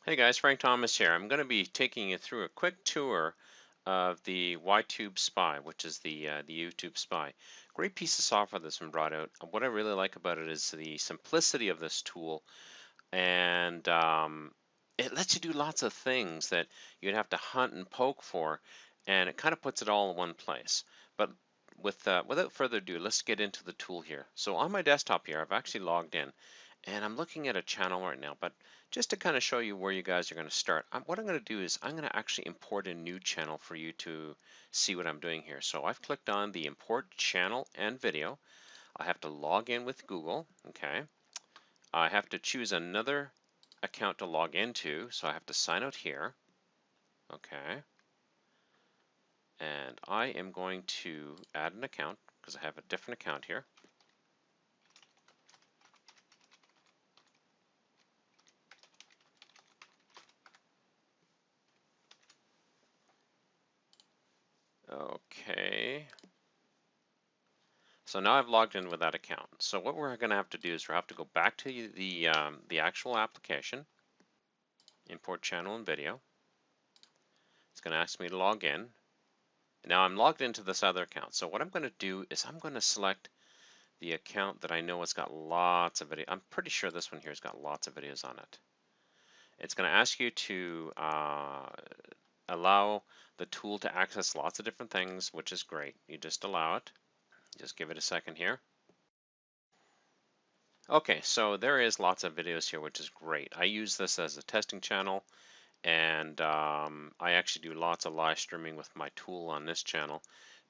Hey guys, Frank Thomas here. I'm going to be taking you through a quick tour of the YTubeSpy, which is the YouTube Spy. Great piece of software that's been brought out. What I really like about it is the simplicity of this tool, and it lets you do lots of things that you'd have to hunt and poke for, and it kind of puts it all in one place. But without further ado, let's get into the tool here. So on my desktop here, I've actually logged in, and I'm looking at a channel right now, but just to kind of show you where you guys are going to start, what I'm going to do is I'm going to actually import a new channel for you to see what I'm doing here. So I've clicked on the import channel and video. I have to log in with Google, okay? I have to choose another account to log into, so I have to sign out here, okay? And I am going to add an account because I have a different account here. Okay. So now I've logged in with that account. So what we're going to have to do is we have to go back to the actual application, import channel and video. It's going to ask me to log in. Now I'm logged into this other account. So what I'm going to do is I'm going to select the account that I know has got lots of video. I'm pretty sure this one here has got lots of videos on it. It's going to ask you to allow the tool to access lots of different things, which is great. You just allow it. Just give it a second here. Okay, so there is lots of videos here, which is great. I use this as a testing channel, and I actually do lots of live streaming with my tool on this channel.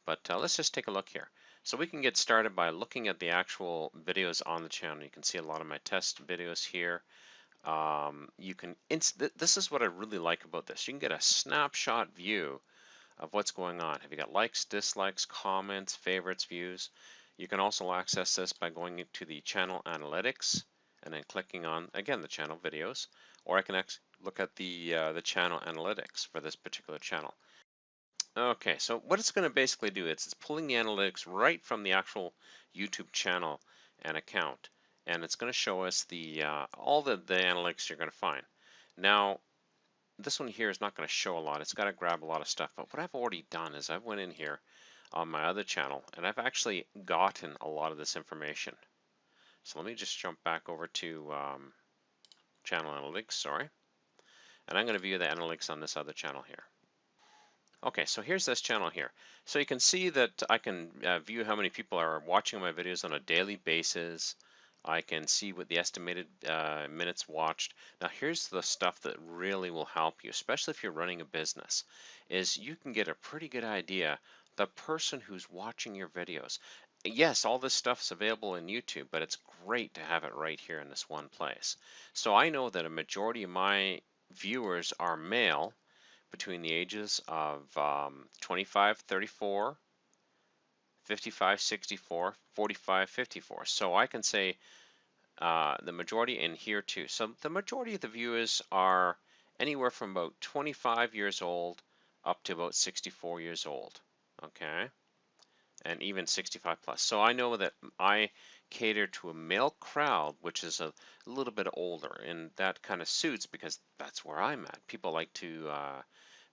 But let's just take a look here. So we can get started by looking at the actual videos on the channel. You can see a lot of my test videos here. This is what I really like about this. You can get a snapshot view of what's going on. Have you got likes, dislikes, comments, favorites, views? You can also access this by going into the channel analytics and then clicking on, again, the channel videos, or I can look at the channel analytics for this particular channel. Okay, so what it's going to basically do is it's pulling the analytics right from the actual YouTube channel and account, and it's going to show us all the analytics you're going to find. Now, this one here is not going to show a lot. It's got to grab a lot of stuff. But what I've already done is I've went in here on my other channel and I've actually gotten a lot of this information. So let me just jump back over to channel analytics, sorry. And I'm going to view the analytics on this other channel here. Okay, so here's this channel here. So you can see that I can view how many people are watching my videos on a daily basis. I can see what the estimated minutes watched. Now here's the stuff that really will help you, especially if you're running a business, is you can get a pretty good idea the person who's watching your videos. Yes, all this stuff's available in YouTube, but it's great to have it right here in this one place. So I know that a majority of my viewers are male between the ages of 25, 34, 55, 64, 45, 54. So I can say the majority in here too. So the majority of the viewers are anywhere from about 25 years old up to about 64 years old. Okay, and even 65 plus. So I know that I cater to a male crowd, which is a little bit older, and that kind of suits because that's where I'm at. People like to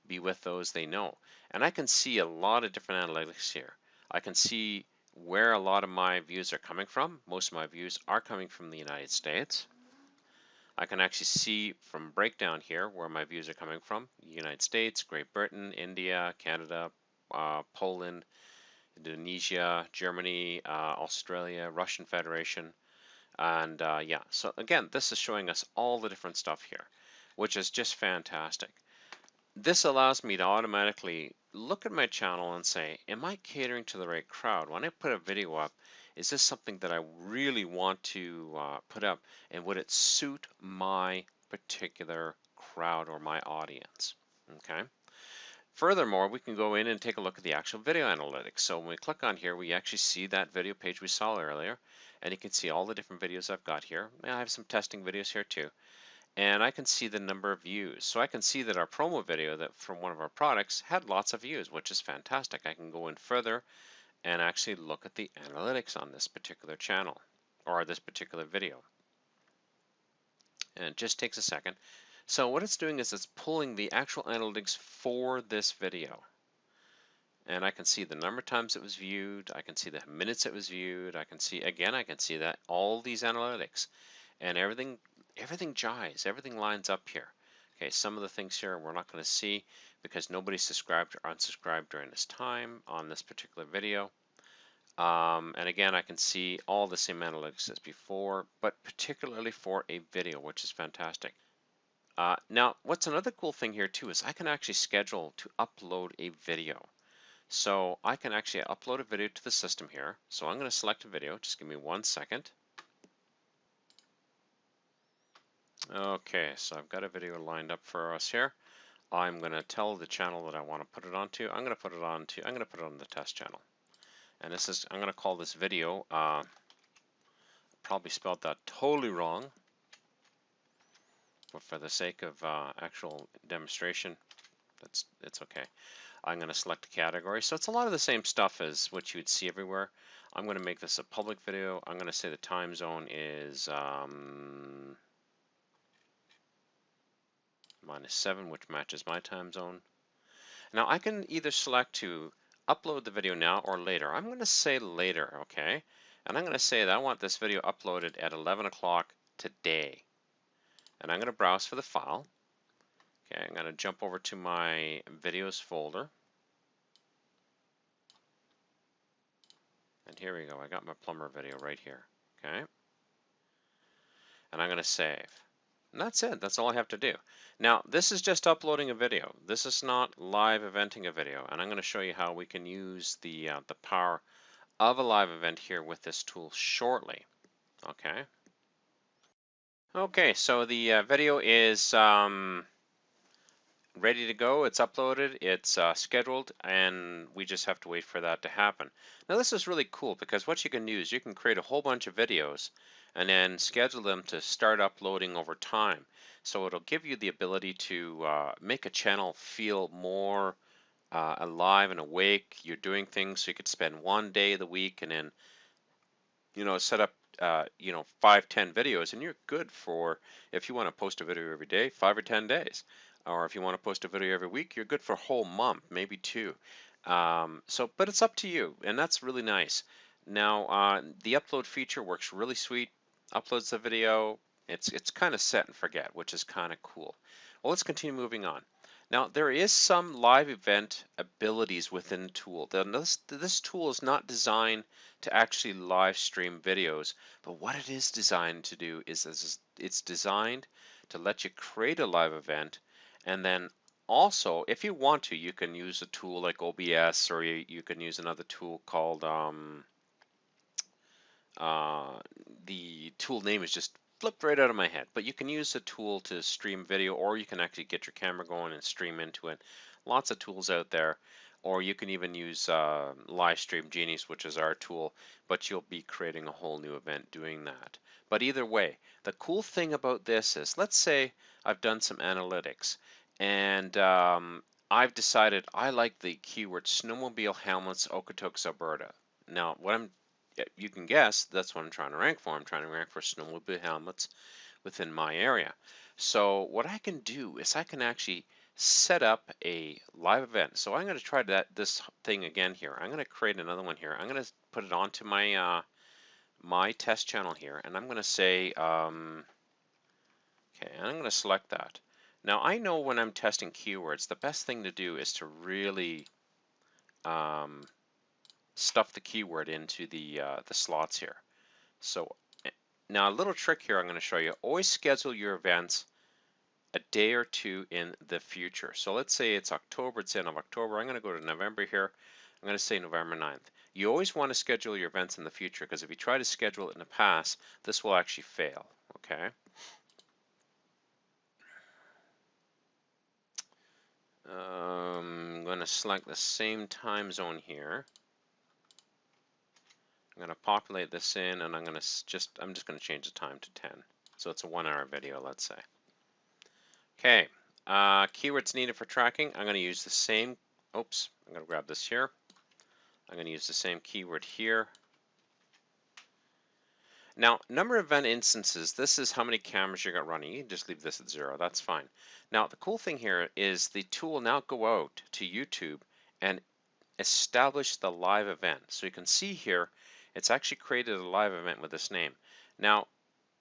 be with those they know. And I can see a lot of different analytics here. I can see where a lot of my views are coming from. Most of my views are coming from the United States. I can actually see from breakdown here where my views are coming from. United States, Great Britain, India, Canada, Poland, Indonesia, Germany, Australia, Russian Federation. And yeah, so again, this is showing us all the different stuff here, which is just fantastic. This allows me to automatically look at my channel and say, am I catering to the right crowd? When I put a video up, is this something that I really want to put up, and would it suit my particular crowd or my audience? Okay. Furthermore, we can go in and take a look at the actual video analytics. So when we click on here, we actually see that video page we saw earlier, and you can see all the different videos I've got here. I have some testing videos here too. And I can see the number of views. So I can see that our promo video that from one of our products had lots of views, which is fantastic. I can go in further and actually look at the analytics on this particular channel or this particular video. And it just takes a second. So what it's doing is it's pulling the actual analytics for this video. And I can see the number of times it was viewed, I can see the minutes it was viewed, I can see, again, I can see that all these analytics, and everything jives, everything lines up here. Okay, some of the things here we're not going to see because nobody subscribed or unsubscribed during this time on this particular video. And again, I can see all the same analytics as before, but particularly for a video, which is fantastic. Now, what's another cool thing here too is I can actually schedule to upload a video. So I can actually upload a video to the system here. So I'm going to select a video. Just give me 1 second. Okay, so I've got a video lined up for us here. I'm going to tell the channel that I want to put it onto. I'm going to put it on the test channel. And this is, I'm going to call this video, probably spelled that totally wrong, but for the sake of actual demonstration, it's okay. I'm going to select a category. So it's a lot of the same stuff as what you would see everywhere. I'm going to make this a public video. I'm going to say the time zone is -7, which matches my time zone. Now I can either select to upload the video now or later. I'm going to say later, okay? And I'm going to say that I want this video uploaded at 11 o'clock today. And I'm going to browse for the file. Okay, I'm going to jump over to my videos folder. And here we go. I got my plumber video right here. Okay. And I'm going to save. And that's it. That's all I have to do. Now, this is just uploading a video. This is not live eventing a video. And I'm going to show you how we can use the power of a live event here with this tool shortly. Okay. Okay, so the video is ready to go. It's uploaded, it's scheduled, and we just have to wait for that to happen. Now this is really cool because what you can do is you can create a whole bunch of videos and then schedule them to start uploading over time. So it'll give you the ability to make a channel feel more alive and awake. You're doing things, so you could spend one day of the week and then, you know, set up 5-10 videos, and you're good for, if you want to post a video every day, 5 or 10 days. Or if you want to post a video every week, you're good for a whole month, maybe 2. But it's up to you, and that's really nice. Now, the upload feature works really sweet. Uploads the video. It's kind of set and forget, which is kind of cool. Well, let's continue moving on. Now, there is some live event abilities within the tool. This tool is not designed to actually live stream videos, but what it is designed to do is it's designed to let you create a live event, and then also, if you want to, you can use a tool like OBS, or you can use another tool called, the tool name is just flipped right out of my head, but you can use a tool to stream video, or you can actually get your camera going and stream into it. Lots of tools out there. Or you can even use Livestream Genius, which is our tool, but you'll be creating a whole new event doing that. But either way, the cool thing about this is, let's say I've done some analytics, and I've decided I like the keyword snowmobile helmets, Okotoks, Alberta. Now, you can guess that's what I'm trying to rank for. I'm trying to rank for snowmobile helmets within my area. So what I can do is I can actually set up a live event. So I'm going to try this thing again here. I'm going to create another one here. I'm going to put it onto my my test channel here, and I'm going to say, okay, and I'm going to select that. Now I know when I'm testing keywords, the best thing to do is to really stuff the keyword into the slots here. So now a little trick here I'm going to show you. Always schedule your events a day or two in the future. So let's say it's October, it's the end of October. I'm going to go to November here. I'm going to say November 9th. You always want to schedule your events in the future, because if you try to schedule it in the past, this will actually fail, okay? I'm going to select the same time zone here. I'm going to populate this in, and I'm just going to change the time to 10. So it's a 1-hour video, let's say. Okay, keywords needed for tracking. I'm going to use the same, I'm going to grab this here. I'm going to use the same keyword here. Now, number of event instances, this is how many cameras you got running. You can just leave this at 0, that's fine. Now, the cool thing here is the tool will now go out to YouTube and establish the live event. So you can see here, it's actually created a live event with this name. Now,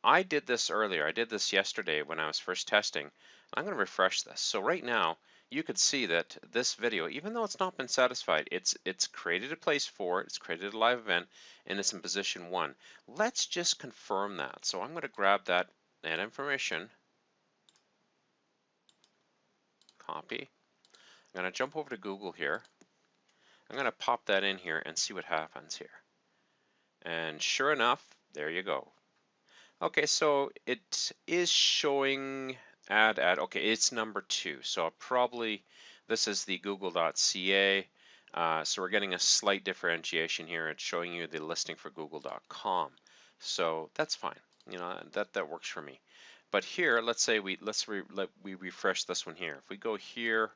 I did this earlier. I did this yesterday when I was first testing. I'm going to refresh this. So right now, you could see that this video, even though it's not been satisfied, it's created a place for it, it's created a live event, and it's in position 1. Let's just confirm that. So I'm going to grab that information, copy. I'm going to jump over to Google here. I'm going to pop that in here and see what happens here. And sure enough, there you go. Okay, so it is showing ad. Okay, it's number 2. So probably this is the google.ca. So we're getting a slight differentiation here. It's showing you the listing for google.com. So that's fine. You know, that works for me. But here, let's say we refresh this one here. If we go here,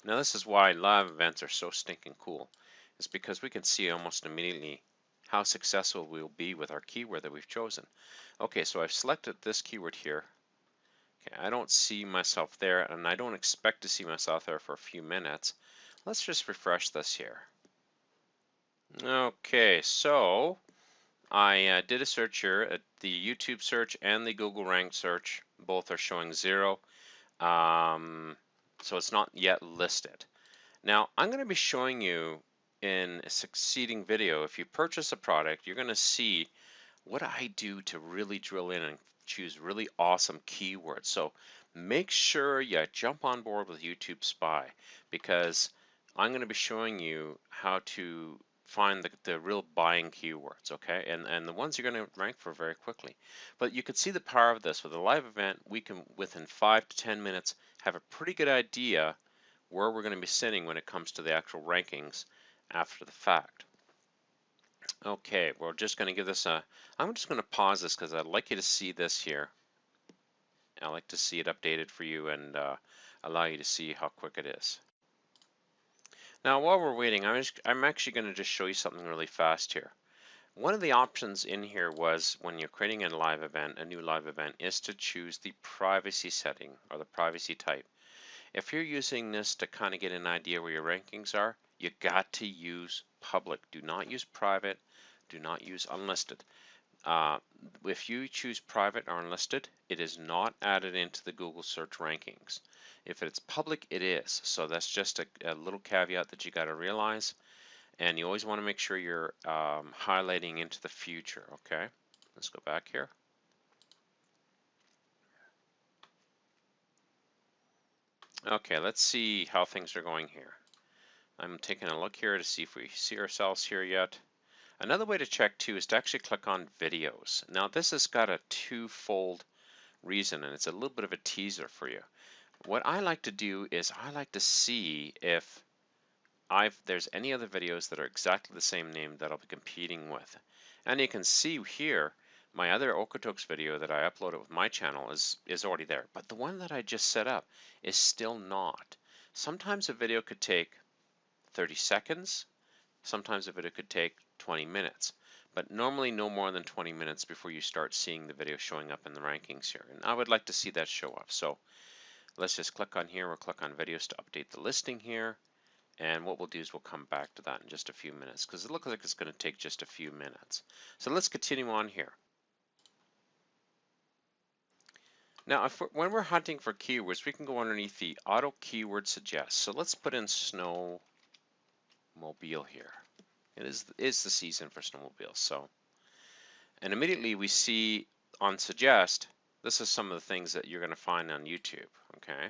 now this is why live events are so stinking cool. It's because we can see almost immediately how successful we'll be with our keyword that we've chosen. Okay, so I've selected this keyword here. Okay, I don't see myself there, and I don't expect to see myself there for a few minutes. Let's just refresh this here. Okay, so I did a search here. The YouTube search and the Google ranked search both are showing 0. So it's not yet listed. Now, I'm going to be showing you in a succeeding video, if you purchase a product, you're going to see what I do to really drill in and choose really awesome keywords. So make sure you jump on board with YtubeSpy, because I'm going to be showing you how to find the real buying keywords, okay? And the ones you're going to rank for very quickly. But you can see the power of this. With a live event, we can, within 5 to 10 minutes, have a pretty good idea where we're going to be sitting when it comes to the actual rankings after the fact. Okay, we're just going to give this a, I'm just going to pause this because I'd like you to see this here. I like to see it updated for you and allow you to see how quick it is. Now while we're waiting, I'm actually going to just show you something really fast here. One of the options in here was, when you're creating a live event, a new live event, is to choose the privacy setting or the privacy type. If you're using this to kind of get an idea where your rankings are, you got to use public. Do not use private. Do not use unlisted. If you choose private or unlisted, it is not added into the Google search rankings. If it's public, it is. So that's just a little caveat that you got to realize. And you always want to make sure you're highlighting into the future. Okay, let's go back here. Okay, let's see how things are going here. I'm taking a look here to see if we see ourselves here yet. Another way to check too is to actually click on videos. Now this has got a twofold reason, and it's a little bit of a teaser for you. What I like to do is I like to see if there's any other videos that are exactly the same name that I'll be competing with. And you can see here my other Okotoks video that I uploaded with my channel is already there, but the one that I just set up is still not. Sometimes a video could take 30 seconds, sometimes a video could take 20 minutes, but normally no more than 20 minutes before you start seeing the video showing up in the rankings here. And I would like to see that show up. So let's just click on here, we'll click on videos to update the listing here. And what we'll do is we'll come back to that in just a few minutes, because it looks like it's going to take just a few minutes. So let's continue on here. Now, when we're hunting for keywords, we can go underneath the auto keyword suggest. So let's put in snowmobile here. It is the season for snowmobiles. So, and immediately we see on suggest, this is some of the things that you're going to find on YouTube. Okay.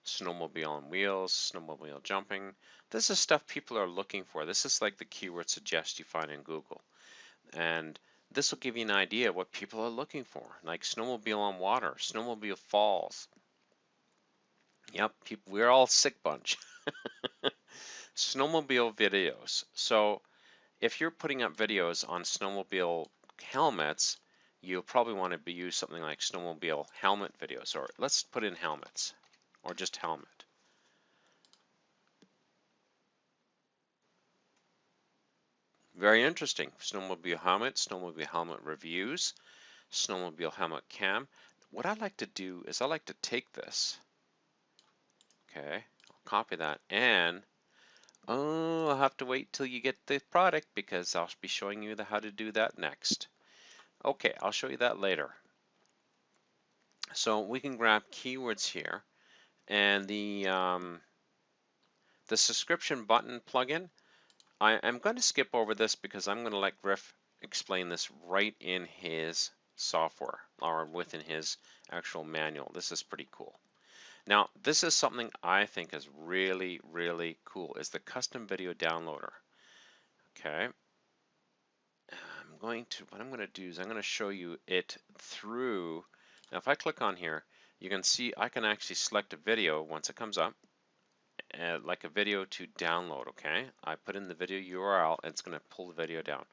Snowmobile on wheels, snowmobile jumping. This is stuff people are looking for. This is like the keyword suggest you find in Google. And this will give you an idea of what people are looking for, like snowmobile on water, snowmobile falls. Yep, we're all a sick bunch. Snowmobile videos. So if you're putting up videos on snowmobile helmets, you'll probably want to use something like snowmobile helmet videos, or let's put in helmets. Or just helmet. Very interesting. Snowmobile helmet reviews, snowmobile helmet cam. What I like to do is I like to take this, okay, I'll copy that, and I'll have to wait till you get the product because I'll be showing you how to do that next. Okay, I'll show you that later. So we can grab keywords here, and the subscription button plugin, I'm going to skip over this because I'm going to let Griff explain this right in his software or within his actual manual. This is pretty cool. Now, this is something I think is really, really cool, is the custom video downloader. Okay. What I'm going to do is I'm going to show you it through. Now, if I click on here, you can see I can actually select a video once it comes up, like a video to download, okay? I put in the video URL, and it's going to pull the video down,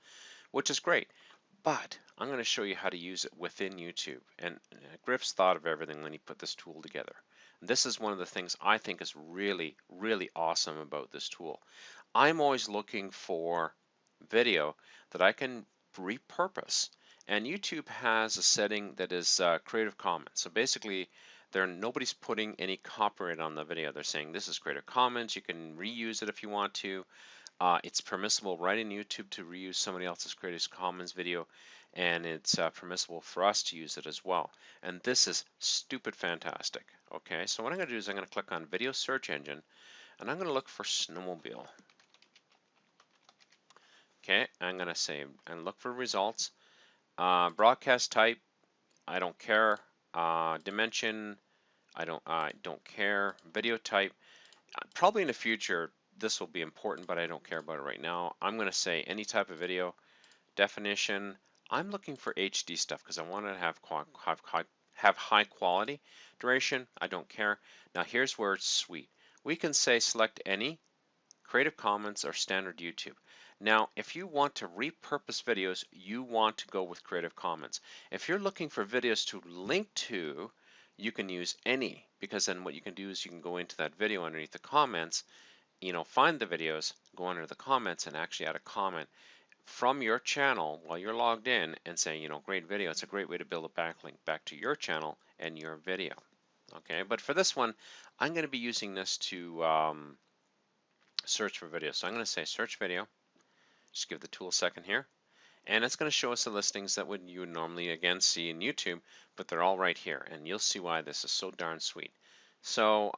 which is great. But I'm going to show you how to use it within YouTube. And Griff's thought of everything when he put this tool together. This is one of the things I think is really, really awesome about this tool. I'm always looking for video that I can repurpose. And YouTube has a setting that is Creative Commons. So basically, nobody's putting any copyright on the video. They're saying this is Creative Commons. You can reuse it if you want to. It's permissible right in YouTube to reuse somebody else's Creative Commons video, and it's permissible for us to use it as well. And this is stupid fantastic. Okay, so what I'm going to do is I'm going to click on Video Search Engine, and I'm going to look for snowmobile. Okay, I'm going to say and look for results. Broadcast type, I don't care. Dimension, I don't care. Video type, probably in the future this will be important, but I don't care about it right now. I'm going to say any type of video. Definition, I'm looking for HD stuff because I want to have high quality. Duration, I don't care. Now here's where it's sweet. We can say select any, Creative Commons, or standard YouTube. Now, if you want to repurpose videos, you want to go with Creative Commons. If you're looking for videos to link to, you can use any, because then what you can do is you can go into that video underneath the comments, find the videos, go under the comments, and actually add a comment from your channel while you're logged in and say, great video. It's a great way to build a backlink back to your channel and your video. Okay, but for this one, I'm going to be using this to search for video. So I'm going to say search video. Just give the tool a second here. And it's going to show us the listings that you would normally, again, see in YouTube, but they're all right here. And you'll see why this is so darn sweet. So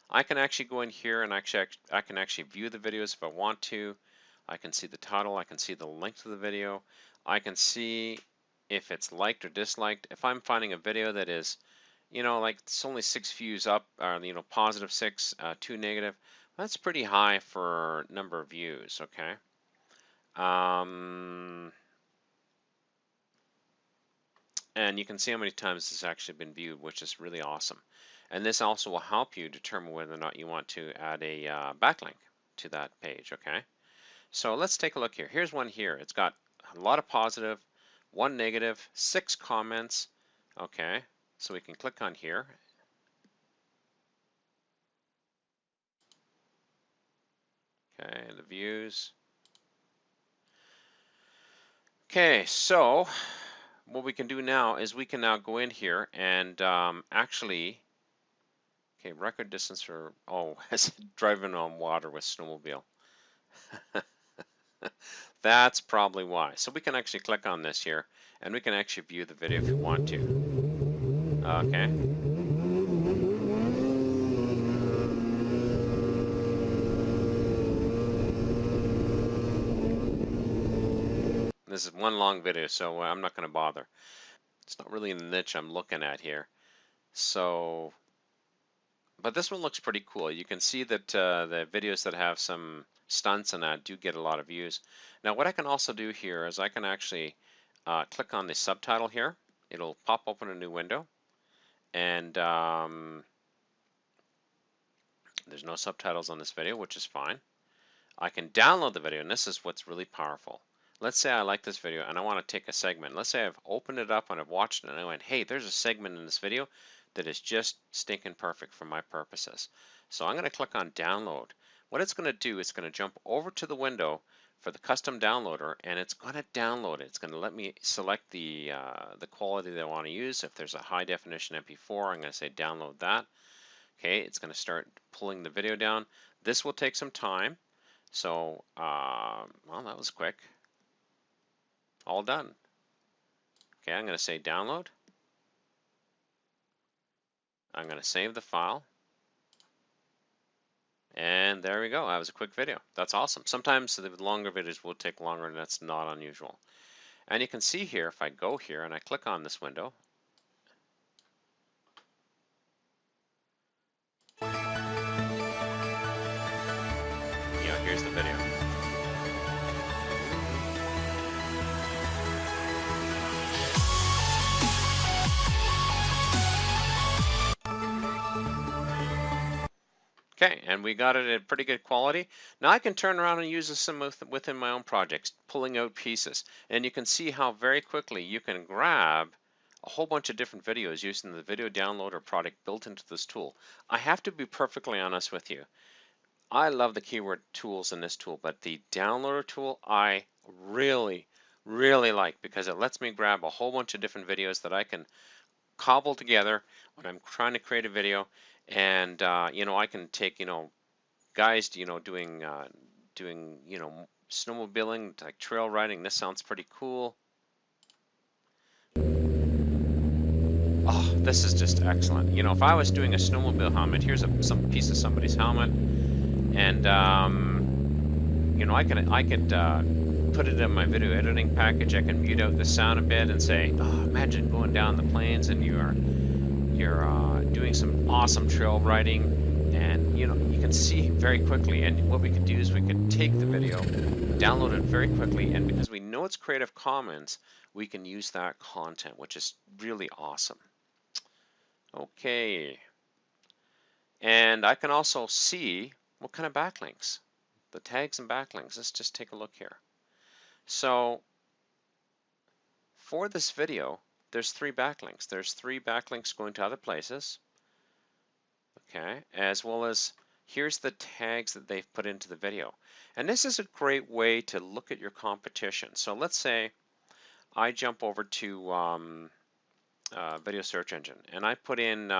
I can actually go in here and I can actually view the videos if I want to. I can see the title. I can see the link to the video. I can see if it's liked or disliked. If I'm finding a video that is, like it's only 6 views up, or positive 6, 2 negative, that's pretty high for number of views. Okay. And you can see how many times this has actually been viewed, which is really awesome. And this also will help you determine whether or not you want to add a backlink to that page. Okay. So let's take a look here. Here's one here. It's got a lot of positive, 1 negative, 6 comments. Okay, so we can click on here. Okay, the views. Okay, so what we can do now is we can now go in here and actually, okay, record distance for, it's driving on water with snowmobile. That's probably why. So we can actually click on this here, and we can actually view the video if you want to. Okay. This is one long video, so I'm not going to bother. It's not really the niche I'm looking at here. So, but this one looks pretty cool. You can see that the videos that have some stunts and that do get a lot of views. Now what I can also do here is I can actually click on the subtitle here. It'll pop open a new window, and there's no subtitles on this video, which is fine. I can download the video, and this is what's really powerful. Let's say I like this video and I want to take a segment. Let's say I've opened it up and I've watched it and I went, hey, there's a segment in this video that is just stinking perfect for my purposes. So I'm going to click on download. what it's going to do, it's going to jump over to the window for the custom downloader, and it's going to download it. It's going to let me select the quality that I want to use. If there's a high definition MP4, I'm going to say download that. Okay, it's going to start pulling the video down. This will take some time. So, well, that was quick. All done. Okay, I'm going to say download. I'm going to save the file. And there we go. That was a quick video. That's awesome. Sometimes the longer videos will take longer, and that's not unusual. And you can see here, if I go here and I click on this window, here's the video. Okay, and we got it at pretty good quality. Now I can turn around and use this within my own projects, pulling out pieces. And you can see how very quickly you can grab a whole bunch of different videos using the video downloader product built into this tool. I have to be perfectly honest with you. I love the keyword tools in this tool, but the downloader tool I really, really like, because it lets me grab a whole bunch of different videos that I can cobble together when I'm trying to create a video. And I can take guys doing snowmobiling, like trail riding. This sounds pretty cool. Oh, this is just excellent. If I was doing a snowmobile helmet, here's some piece of somebody's helmet, and I could put it in my video editing package. I can mute out the sound a bit and say, oh, imagine going down the plains and you're doing some awesome trail riding, and you can see very quickly. And what we could do is we could take the video, download it very quickly, and because we know it's Creative Commons, we can use that content, which is really awesome. Okay, and I can also see what kind of backlinks, the tags and backlinks. Let's just take a look here. So for this video, there's 3 backlinks. There's 3 backlinks going to other places. Okay, as well as here's the tags that they've put into the video. And this is a great way to look at your competition. So let's say I jump over to video search engine and I put in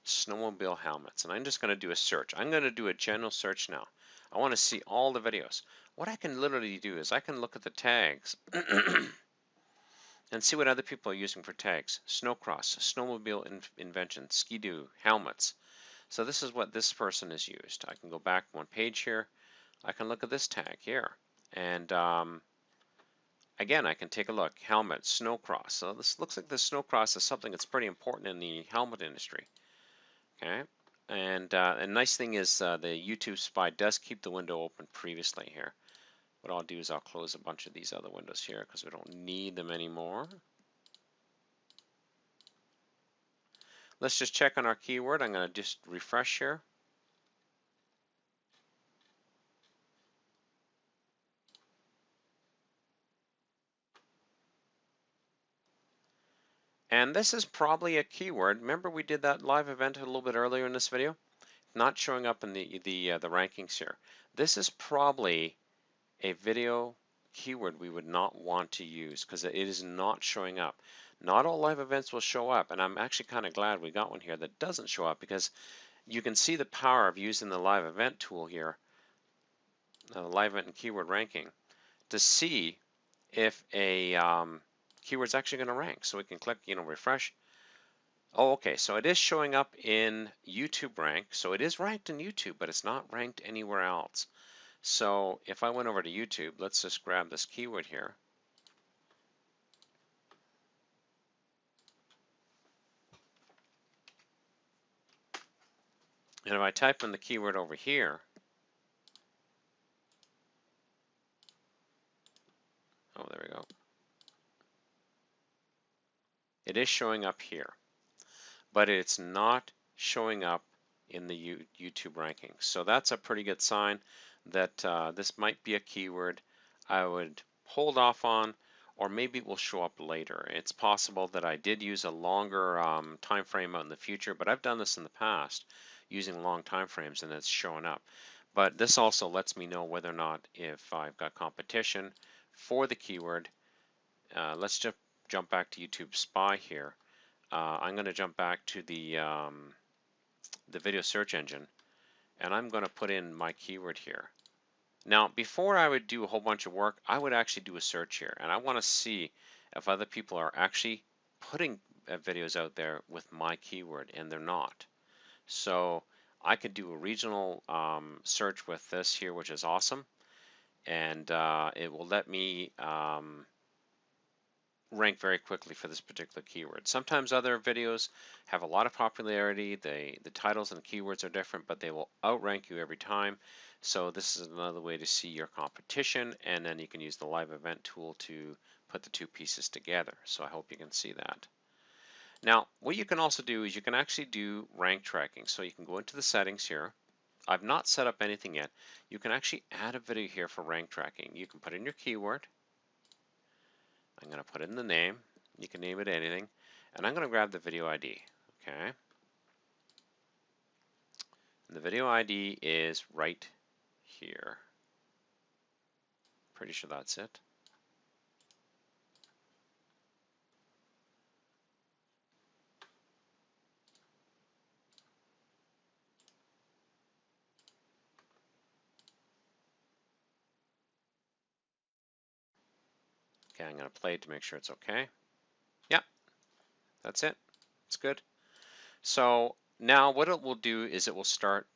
snowmobile helmets, and I'm just going to do a search. I'm going to do a general search now. I want to see all the videos. What I can literally do is I can look at the tags and see what other people are using for tags. Snowcross, snowmobile invention, skidoo, helmets. So this is what this person has used. I can go back one page here. I can look at this tag here. And again, I can take a look. Helmet, snowcross. So this looks like the snowcross is something that's pretty important in the helmet industry. Okay. And a nice thing is the YtubeSpy does keep the window open previously here. What I'll do is I'll close a bunch of these other windows here because we don't need them anymore. Let's just check on our keyword. I'm going to just refresh here. And this is probably a keyword. Remember we did that live event a little bit earlier in this video? Not showing up in the rankings here. This is probably a video keyword we would not want to use because it is not showing up. Not all live events will show up, and I'm actually kind of glad we got one here that doesn't show up, because you can see the power of using the live event tool here, live event and keyword ranking, to see if a keyword's actually going to rank. So we can click, refresh. Oh, okay, so it is showing up in YouTube rank. So it is ranked in YouTube, but it's not ranked anywhere else. So if I went over to YouTube, let's just grab this keyword here. And if I type in the keyword over here, oh, there we go. It is showing up here, but it's not showing up in the YouTube rankings. So that's a pretty good sign that this might be a keyword I would hold off on, or maybe it will show up later. It's possible that I did use a longer time frame out in the future, but I've done this in the past using long time frames and it's showing up. But this also lets me know whether or not if I've got competition for the keyword. Let's just jump back to YtubeSpy here. I'm going to jump back to the video search engine, and I'm going to put in my keyword here. Now, before I would do a whole bunch of work, I would actually do a search here, and I want to see if other people are actually putting videos out there with my keyword, and they're not. So I could do a regional search with this here, which is awesome, and it will let me rank very quickly for this particular keyword. Sometimes other videos have a lot of popularity, the titles and keywords are different, but they will outrank you every time. So this is another way to see your competition, and then you can use the live event tool to put the two pieces together. So I hope you can see that. Now, what you can also do is you can actually do rank tracking. So you can go into the settings here. I've not set up anything yet. You can actually add a video here for rank tracking. You can put in your keyword. I'm going to put in the name. You can name it anything. And I'm going to grab the video ID. Okay. And the video ID is right here. Pretty sure that's it. Okay, I'm going to play it to make sure it's okay. Yep, that's it. It's good. So now what it will do is it will start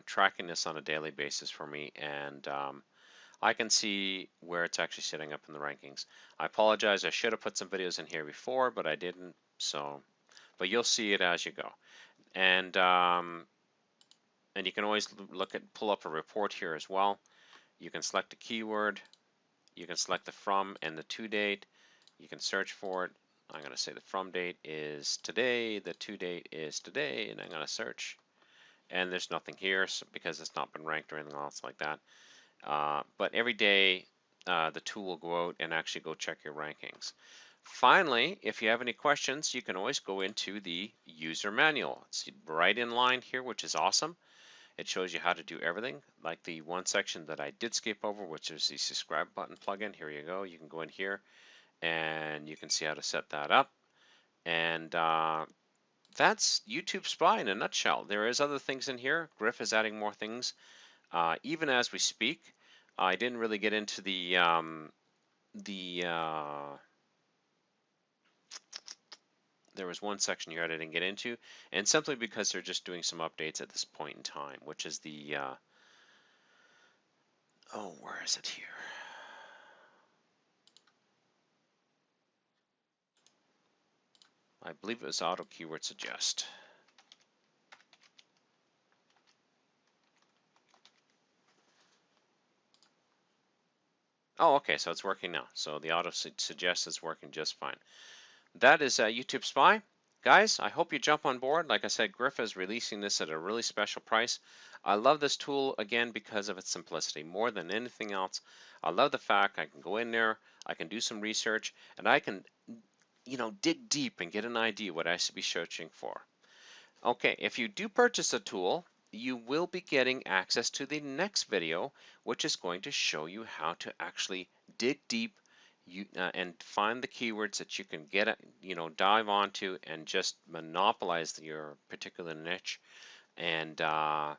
tracking this on a daily basis for me, and I can see where it's actually sitting up in the rankings. I apologize, I should have put some videos in here before, but I didn't. So, but you'll see it as you go. And you can always pull up a report here as well. You can select a keyword. You can select the from and the to date. You can search for it. I'm going to say the from date is today, the to date is today, and I'm going to search. And there's nothing here because it's not been ranked or anything else like that. But every day the tool will go out and actually go check your rankings. Finally, if you have any questions, you can always go into the user manual. It's right in line here, which is awesome. It shows you how to do everything, like the one section that I did skip over, which is the subscribe button plugin. Here you go. You can go in here and you can see how to set that up. And that's YtubeSpy in a nutshell. There is other things in here. Griff is adding more things even as we speak. I didn't really get into there was one section here I didn't get into, and simply because they're just doing some updates at this point in time, which is the oh, where is it here? I believe it was auto keyword suggest. Oh, okay, so it's working now. So the auto suggest is working just fine. That is YtubeSpy. Guys, I hope you jump on board. Like I said, Griff is releasing this at a really special price. I love this tool, again, because of its simplicity. More than anything else, I love the fact I can go in there, I can do some research, and I can, dig deep and get an idea what I should be searching for. Okay, if you do purchase a tool, you will be getting access to the next video, which is going to show you how to actually dig deep and find the keywords that you can dive onto and just monopolize your particular niche. And yeah,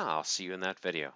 I'll see you in that video.